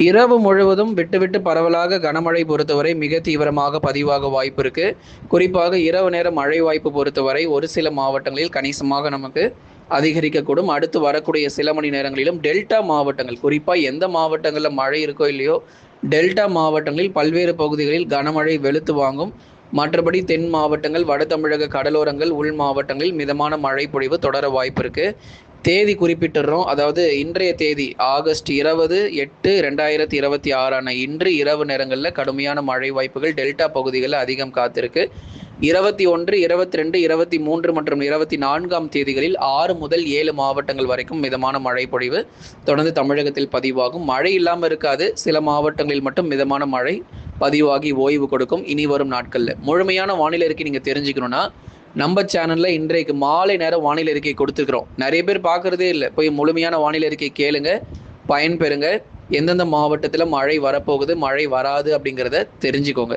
இரவு முழுவதும் விட்டு பரவலாக கனமழை பொறுத்தவரை மிக தீவிரமாக பதிவாக வாய்ப்பு இருக்கு. குறிப்பாக இரவு நேர மழை வாய்ப்பு பொறுத்தவரை ஒரு சில மாவட்டங்களில் கணிசமாக நமக்கு அதிகரிக்கக்கூடும். அடுத்து வரக்கூடிய சில மணி நேரங்களிலும் டெல்டா மாவட்டங்கள், குறிப்பா எந்த மாவட்டங்கள்ல மழை இருக்கோ இல்லையோ, டெல்டா மாவட்டங்களில் பல்வேறு பகுதிகளில் கனமழை வெளுத்து வாங்கும். மற்றபடி தென் மாவட்டங்கள், வட தமிழக கடலோரங்கள், உள் மாவட்டங்களில் மிதமான மழை பொழிவு தொடர வாய்ப்பு இருக்கு. தேதி குறிப்பிட்டுறோம். அதாவது இன்றைய தேதி ஆகஸ்ட் 20/8/2026 இன்று இரவு நேரங்களில் கடுமையான மழை வாய்ப்புகள் டெல்டா பகுதிகளில் அதிகம் காத்திருக்கு. 21, 22, 23 மற்றும் 24ஆம் தேதிகளில் 6 முதல் 7 மாவட்டங்கள் வரைக்கும் மிதமான மழை பொழிவு தொடர்ந்து தமிழகத்தில் பதிவாகும். மழை இல்லாமல் இருக்காது, சில மாவட்டங்களில் மட்டும் மிதமான மழை பதிவாகி ஓய்வு கொடுக்கும். இனி வரும் நாட்களில் முழுமையான வானிலை அறிக்கை நீங்கள் தெரிஞ்சுக்கணும்னா நம்ம சேனலில் இன்றைக்கு மாலை நேரம் வானிலை அறிக்கை கொடுத்துருக்குறோம். நிறைய பேர் பார்க்குறதே இல்லை. போய் முழுமையான வானிலை அறிக்கை கேளுங்க, பயன்பெறுங்க. எந்தெந்த மாவட்டத்தில் மழை வரப்போகுது, மழை வராது அப்படிங்கிறத தெரிஞ்சுக்கோங்க.